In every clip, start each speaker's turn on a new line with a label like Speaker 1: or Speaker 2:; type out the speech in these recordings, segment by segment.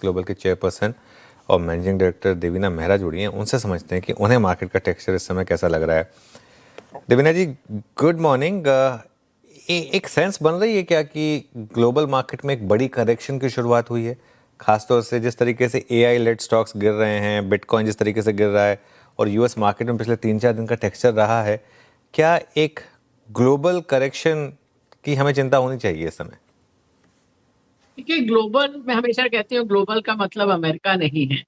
Speaker 1: Global के chairperson और managing director Devina Mehra जुड़ी हैं। उनसे समझते हैं कि उन्हें मार्केट का टेक्सचर इस समय कैसा लग रहा है। देवीना जी, गुड मॉर्निंग। एक सेंस बन रही है क्या कि ग्लोबल मार्केट में एक बड़ी करेक्शन की शुरुआत हुई है, खासतौर से जिस तरीके से एआई लेड स्टॉक्स गिर रहे हैं, बिटकॉइन जिस तरीके से गिर रहा है और यूएस मार्केट में पिछले 3-4 दिन का टेक्सचर रहा है, क्या एक ग्लोबल करेक्शन की हमें चिंता होनी चाहिए इस समय?
Speaker 2: देखिए, ग्लोबल मैं हमेशा कहती हूँ ग्लोबल का मतलब अमेरिका नहीं है।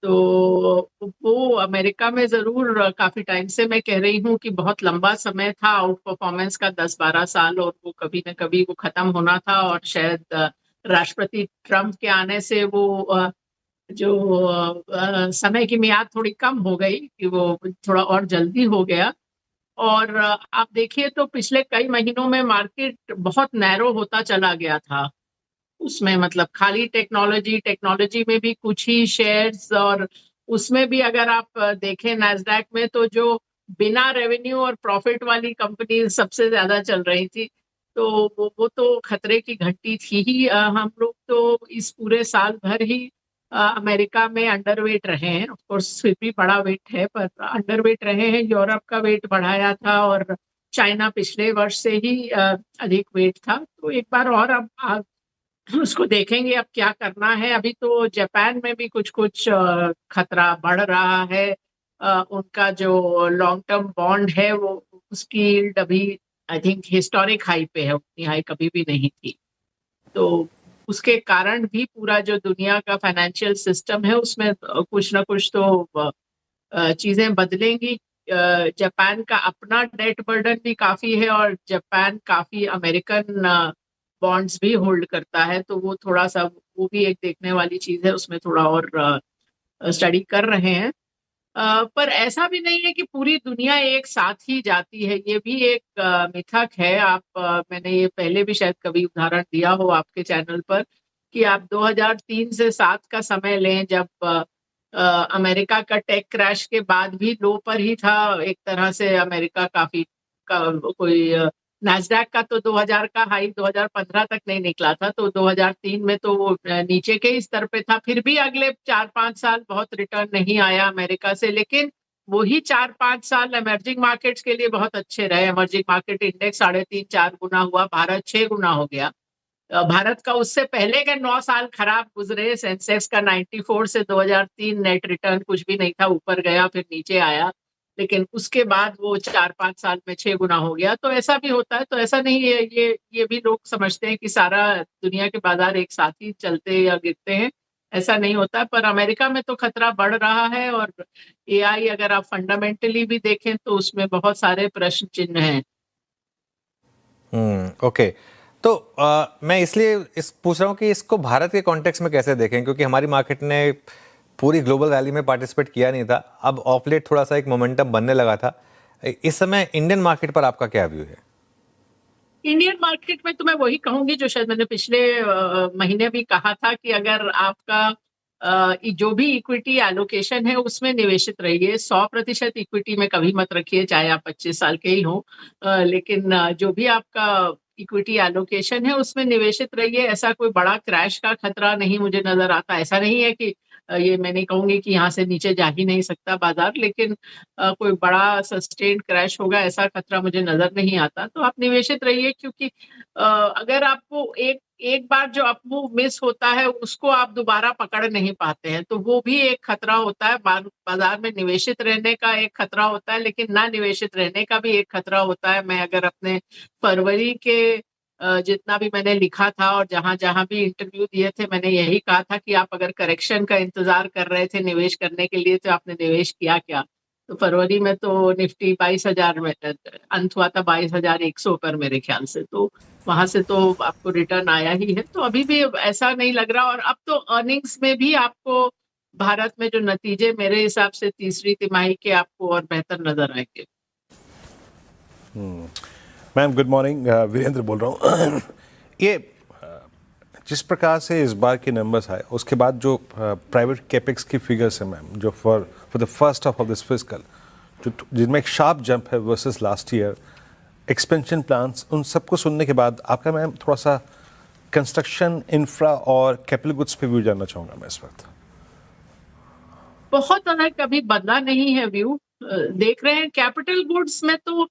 Speaker 2: तो वो अमेरिका में जरूर काफी टाइम से मैं कह रही हूँ कि बहुत लंबा समय था आउट परफॉर्मेंस का, 10-12 साल, और वो कभी न कभी वो खत्म होना था। और शायद राष्ट्रपति ट्रम्प के आने से वो समय की मियाद थोड़ी कम हो गई, कि वो थोड़ा और जल्दी हो गया। और आप देखिए तो पिछले कई महीनों में मार्केट बहुत नैरो होता चला गया था। उसमें मतलब खाली टेक्नोलॉजी टेक्नोलॉजी में भी कुछ ही शेयर्स, और उसमें भी अगर आप देखें नैस्डैक में, तो जो बिना रेवेन्यू और प्रॉफिट वाली कंपनी सबसे ज्यादा चल रही थी। तो वो तो खतरे की घंटी थी ही। हम लोग तो इस पूरे साल भर ही अमेरिका में अंडरवेट रहे हैं। ऑफ कोर्स फिर भी बड़ा वेट है, पर अंडरवेट रहे हैं। यूरोप का वेट बढ़ाया था, और चाइना पिछले वर्ष से ही अधिक वेट था। तो एक बार और अब उसको देखेंगे अब क्या करना है। अभी तो जापान में भी कुछ कुछ खतरा बढ़ रहा है। उनका जो लॉन्ग टर्म बॉन्ड है, वो उसकी यील्ड अभी आई थिंक हिस्टोरिक हाई पे है, उतनी हाई कभी भी नहीं थी। तो उसके कारण भी पूरा जो दुनिया का फाइनेंशियल सिस्टम है, उसमें कुछ ना कुछ तो चीजें बदलेंगी। जापान का अपना डेट बर्डन भी काफी है, और जापान काफी अमेरिकन बॉन्ड्स भी होल्ड करता है। तो वो थोड़ा सा, वो भी एक देखने वाली चीज है। उसमें थोड़ा और स्टडी कर रहे हैं। पर ऐसा भी नहीं है कि पूरी दुनिया एक साथ ही जाती है, ये भी एक मिथक है। मैंने ये पहले भी शायद कभी उदाहरण दिया हो आपके चैनल पर, कि आप 2003 से 7 का समय लें, जब अमेरिका का टेक क्रैश के बाद भी लो पर ही था एक तरह से अमेरिका। काफी कोई नैस्डैक का तो 2000 का हाई 2015 तक नहीं निकला था, तो 2003 में तो वो नीचे के ही स्तर पे था। फिर भी अगले 4-5 साल बहुत रिटर्न नहीं आया अमेरिका से, लेकिन वही 4-5 साल इमर्जिंग मार्केट्स के लिए बहुत अच्छे रहे। इमर्जिंग मार्केट इंडेक्स 3.5-4 गुना हुआ, भारत 6 गुना हो गया। भारत का उससे पहले के 9 साल खराब गुजरे। सेंसेक्स का 94 से 2003 नेट रिटर्न कुछ भी नहीं था, ऊपर गया फिर नीचे आया। लेकिन उसके बाद वो 4-5 साल में 6 गुना हो गया। तो ऐसा भी होता है। तो ऐसा नहीं है, ये भी लोग समझते हैं कि सारा दुनिया के बाजार एक साथ ही चलते या गिरते हैं। ऐसा नहीं होता। पर अमेरिका में तो खतरा बढ़ रहा है। और एआई अगर आप फंडामेंटली भी देखें तो उसमें बहुत सारे प्रश्न चिन्ह हैं।
Speaker 1: ओके। तो मैं इसलिए इस पूछ रहा हूँ कि इसको भारत के कॉन्टेक्स्ट में कैसे देखें, क्योंकि हमारी मार्केट ने पूरी ग्लोबल रैली में पार्टिसिपेट किया नहीं था। अब ऑफ लेट थोड़ा सा एक मोमेंटम बनने लगा था। इस समय इंडियन मार्केट पर आपका क्या व्यू है?
Speaker 2: इंडियन मार्केट में तो मैं वही कहूंगी जो शायद मैंने पिछले महीने भी कहा था, कि अगर आपका जो भी इक्विटी एलोकेशन है उसमें निवेशित रहिए। 100% इक्विटी में कभी मत रखिए, चाहे आप 25 साल के ही हो। लेकिन जो भी आपका इक्विटी एलोकेशन है उसमें निवेशित रहिए। ऐसा कोई बड़ा क्रैश का खतरा नहीं मुझे नजर आता। ऐसा नहीं है कि ये मैं नहीं कहूंगी कि यहाँ से नीचे जा ही नहीं सकता बाजार, लेकिन कोई बड़ा सस्टेन्ड क्रैश होगा ऐसा खतरा मुझे नजर नहीं आता। तो आप निवेशित रहिए, क्योंकि अगर आपको एक एक बार जो अपमूव मिस होता है उसको आप दोबारा पकड़ नहीं पाते हैं, तो वो भी एक खतरा होता है। बाजार में निवेशित रहने का एक खतरा होता है, लेकिन ना निवेशित रहने का भी एक खतरा होता है। मैं अगर अपने फरवरी के जितना भी मैंने लिखा था और जहां जहां भी इंटरव्यू दिए थे, मैंने यही कहा था कि आप अगर करेक्शन का इंतजार कर रहे थे निवेश करने के लिए, तो आपने निवेश किया क्या? तो फरवरी में तो निफ्टी 22,000 में अंत हुआ था, 22,100 पर मेरे ख्याल से। तो वहां से तो आपको रिटर्न आया ही है। तो अभी भी ऐसा नहीं लग रहा। और अब तो अर्निंग्स में भी आपको भारत में जो नतीजे मेरे हिसाब से तीसरी तिमाही के आपको और बेहतर नजर आएंगे।
Speaker 3: मैम गुड मॉर्निंग, वीरेंद्र बोल रहा हूँ। ये जिस प्रकार से इस बार के नंबर्स आए, उसके बाद जो प्राइवेट कैपेक्स की फिगर्स हैं मैम, जो for the first half of this fiscal, जो जिनमें एक शार्प जंप है versus last year, expansion plans, उन सबको सुनने के बाद आपका मैम थोड़ा सा कंस्ट्रक्शन, इंफ्रा और कैपिटल गुड्स पे व्यू जानना चाहूँगा मैं इस वक्त।
Speaker 2: बहुत ज़्यादा कभी बदला नहीं है व्यू। देख रहे हैं कैपिटल गुड्स में तो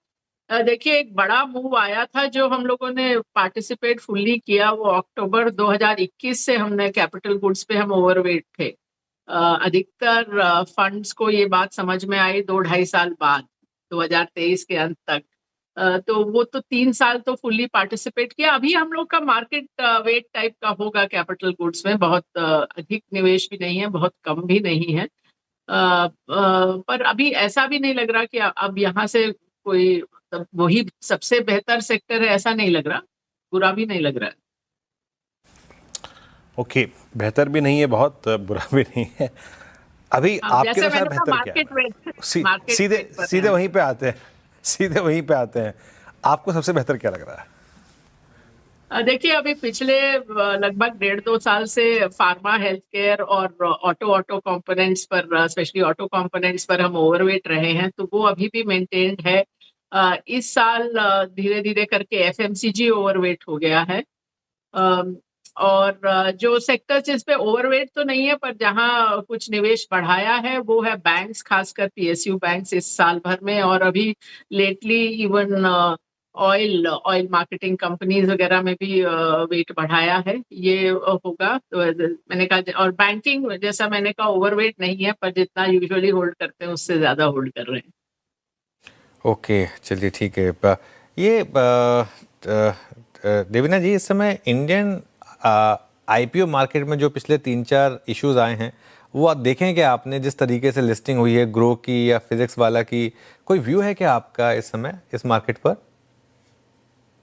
Speaker 2: देखिए एक बड़ा मूव आया था जो हम लोगों ने पार्टिसिपेट फुल्ली किया, वो अक्टूबर 2021 से हमने कैपिटल गुड्स पे हम ओवरवेट थे। अधिकतर फंड्स को ये बात समझ में आई 2-2.5 साल बाद, 2023 के अंत तक। तो वो तो 3 साल तो फुल्ली पार्टिसिपेट किया। अभी हम लोग का मार्केट वेट टाइप का होगा कैपिटल गुड्स में, बहुत अधिक निवेश भी नहीं है, बहुत कम भी नहीं है। पर अभी ऐसा भी नहीं लग रहा कि अब यहाँ से कोई मतलब वही सबसे बेहतर सेक्टर है, ऐसा नहीं लग रहा, बुरा भी नहीं लग रहा है।
Speaker 3: ओके, बेहतर भी नहीं है बहुत, बुरा भी नहीं है। अभी आपके
Speaker 2: जैसे
Speaker 3: अनुसार
Speaker 2: मैंने कहा
Speaker 3: बेहतर क्या
Speaker 2: मार्केट
Speaker 3: है?
Speaker 2: वेट, मार्केट
Speaker 3: सीधे
Speaker 2: वेट पर
Speaker 3: सीधे
Speaker 2: है।
Speaker 3: वहीं पे आते हैं, सीधे वहीं पे आते हैं। आपको सबसे बेहतर क्या लग रहा है?
Speaker 2: देखिए अभी पिछले लगभग 1.5-2 साल से फार्मा, हेल्थ केयर और ऑटो कंपोनेंट्स पर, स्पेशली ऑटो कंपोनेंट्स पर हम ओवरवेट रहे हैं, तो वो अभी भी मेंटेन्ड है। इस साल धीरे धीरे करके एफएमसीजी ओवरवेट हो गया है। अम, और जो सेक्टर जिस पे ओवरवेट तो नहीं है पर जहां कुछ निवेश बढ़ाया है वो है बैंक्स, खासकर पीएसयू बैंक्स इस साल भर में, और अभी lately even oil marketing companies वगैरह में भी वेट बढ़ाया है। ये होगा तो मैंने कहा, और बैंकिंग जैसा मैंने कहा ओवरवेट नहीं है पर जितना यूजुअली होल्ड करते हैं उससे ज्यादा होल्ड कर रहे हैं।
Speaker 1: ओके, चलिए ठीक है। ये देवीना जी, इस समय इंडियन आईपीओ मार्केट में जो पिछले 3-4 इश्यूज आए हैं, वो आप देखें कि आपने जिस तरीके से लिस्टिंग हुई है ग्रो की या फिजिक्स वाला की, कोई व्यू है क्या आपका इस समय इस मार्केट पर?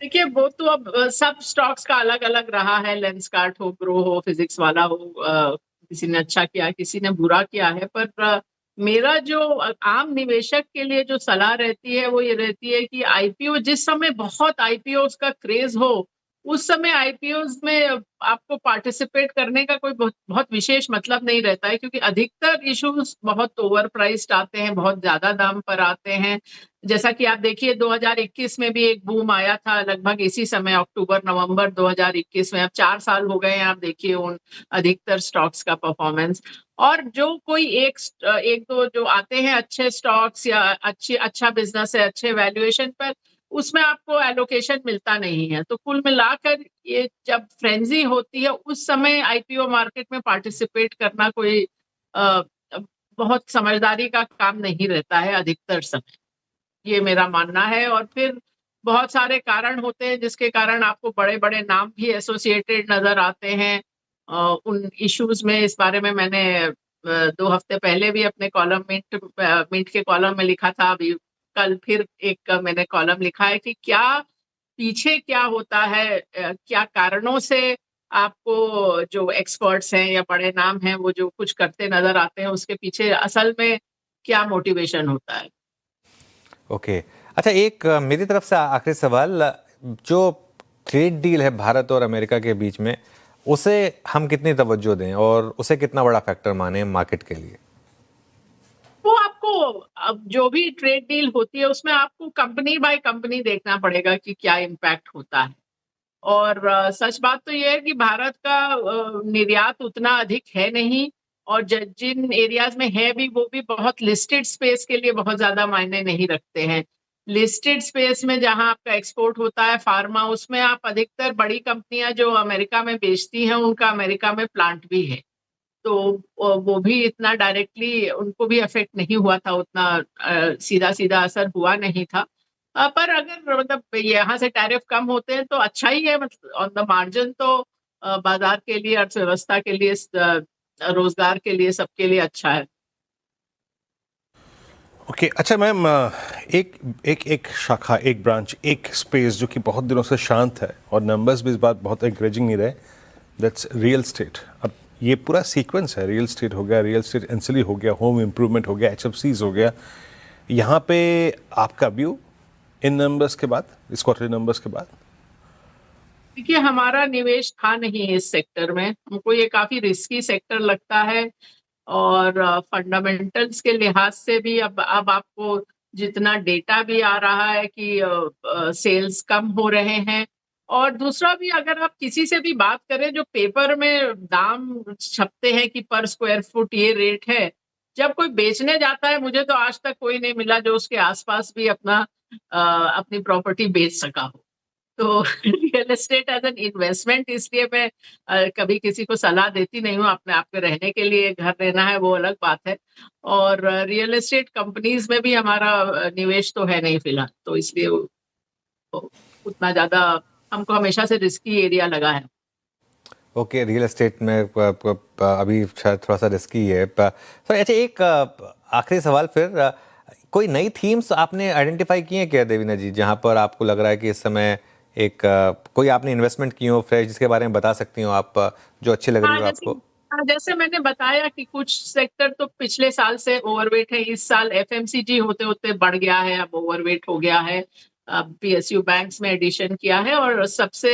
Speaker 2: देखिए वो तो अब सब स्टॉक्स का अलग अलग रहा है, लेंसकार्ट हो, ग्रो हो, फिजिक्स वाला हो, किसी ने अच्छा किया किसी ने बुरा किया है, पर मेरा जो आम निवेशक के लिए जो सलाह रहती है वो ये रहती है कि आईपीओ जिस समय बहुत आईपीओ का क्रेज हो उस समय आईपीओ में आपको पार्टिसिपेट करने का कोई बहुत विशेष मतलब नहीं रहता है, क्योंकि अधिकतर इश्यूज बहुत ओवर प्राइस्ड आते हैं, बहुत ज्यादा दाम पर आते हैं। जैसा कि आप देखिए 2021 में भी एक बूम आया था लगभग इसी समय, अक्टूबर नवंबर 2021 में। अब 4 साल हो गए हैं, आप देखिए उन अधिकतर स्टॉक्स का परफॉर्मेंस। और जो कोई एक दो जो आते हैं अच्छे स्टॉक्स या अच्छा बिजनेस है, अच्छे वैल्यूएशन पर, उसमें आपको एलोकेशन मिलता नहीं है। तो कुल मिलाकर ये जब फ्रेंजी होती है उस समय आईपीओ मार्केट में पार्टिसिपेट करना कोई अ, बहुत समझदारी का काम नहीं रहता है अधिकतर समय, ये मेरा मानना है। और फिर बहुत सारे कारण होते हैं जिसके कारण आपको बड़े बड़े नाम भी एसोसिएटेड नजर आते हैं उन इश्यूज में। इस बारे में मैंने 2 हफ्ते पहले भी अपने कॉलम मिंट के कॉलम में लिखा था। अभी कल फिर एक मैंने कॉलम लिखा है कि क्या पीछे क्या होता है, क्या कारणों से आपको जो एक्सपर्ट्स हैं या बड़े नाम हैं वो जो कुछ करते नजर आते हैं उसके पीछे असल में क्या मोटिवेशन होता है।
Speaker 1: ओके, अच्छा, एक मेरी तरफ से आखिरी सवाल, जो ट्रेड डील है भारत और अमेरिका के बीच में, उसे हम कितनी तवज्जो दें और उसे कितना बड़ा फैक्टर माने मार्केट के लिए?
Speaker 2: वो आपको अब जो भी ट्रेड डील होती है उसमें आपको कंपनी बाय कंपनी देखना पड़ेगा कि क्या इम्पैक्ट होता है। और सच बात तो ये है कि भारत का निर्यात उतना अधिक है नहीं, और जिन एरियाज में है भी वो भी बहुत लिस्टेड स्पेस के लिए बहुत ज्यादा मायने नहीं रखते हैं। लिस्टेड स्पेस में जहां आपका एक्सपोर्ट होता है फार्मा, उसमें आप अधिकतर बड़ी कंपनियां जो अमेरिका में बेचती हैं उनका अमेरिका में प्लांट भी है, तो वो भी इतना डायरेक्टली उनको भी अफेक्ट नहीं हुआ था, उतना सीधा सीधा असर हुआ नहीं था। पर अगर मतलब यहाँ से टैरिफ कम होते हैं तो अच्छा ही है, मतलब ऑन द मार्जिन तो बाजार के लिए, अर्थव्यवस्था के लिए, रोजगार के लिए, सबके लिए अच्छा है।
Speaker 3: ओके, अच्छा मैम, एक एक एक शाखा, एक ब्रांच, एक स्पेस जो कि बहुत दिनों से शांत है और नंबर्स भी इस बात बहुत एनकरेजिंग नहीं रहे, दैट्स रियल स्टेट। अब ये पूरा सीक्वेंस है, रियल स्टेट हो गया, रियल स्टेट एंसिली हो गया, होम इम्प्रूवमेंट हो गया, एचएफसीज हो गया। यहाँ पे आपका व्यू इन नंबर्स के बाद, इस क्वार्टरली नंबर्स के बाद?
Speaker 2: देखिए हमारा निवेश था नहीं इस सेक्टर में, हमको ये काफी रिस्की सेक्टर लगता है। और फंडामेंटल्स के लिहाज से भी अब आपको जितना डेटा भी आ रहा है कि सेल्स कम हो रहे हैं, और दूसरा भी, अगर आप किसी से भी बात करें, जो पेपर में दाम छपते हैं कि पर स्क्वायर फुट ये रेट है, जब कोई बेचने जाता है, मुझे तो आज तक कोई नहीं मिला जो उसके आसपास भी अपनी प्रॉपर्टी बेच सका हो। तो real estate as an investment, इसलिए मैं कभी किसी को सलाह देती नहीं हूँ। अपने आप के रहने के लिए घर लेना है वो अलग बात है, और रियल एस्टेट कंपनीज में भी हमारा निवेश तो है नहीं फिलहाल, तो इसलिए उतना ज्यादा हमको हमेशा से रिस्की एरिया लगा है।
Speaker 1: ओके, रियल एस्टेट में अभी शायद थोड़ा सा रिस्की है। सर अच्छा, एक आखिरी सवाल फिर, कोई नई थीम्स आपने आइडेंटिफाई की हैं क्या देवीना जी, जहां पर आपको लग रहा है कि इस समय एक कोई आपने इन्वेस्टमेंट की हो फ्रेश, जिसके बारे में बता सकती हो आप, जो अच्छी लग रही
Speaker 2: हाँ,
Speaker 1: हो आपको?
Speaker 2: जैसे मैंने बताया कि कुछ सेक्टर तो पिछले साल से ओवरवेट है, इस साल एफएमसीजी होते होते बढ़ गया है, अब ओवरवेट हो गया है। अब पीएसयू बैंक्स में एडिशन किया है, और सबसे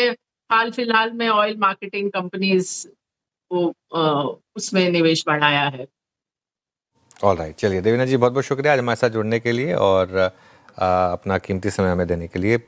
Speaker 2: हाल फिलहाल में ऑयल मार्केटिंग कंपनीज को उसमें निवेश बढ़ाया है।
Speaker 1: ऑल राइट, चलिए देवीना जी, बहुत बहुत शुक्रिया आज हमारे साथ जुड़ने के लिए और अपना कीमती समय हमें देने के लिए।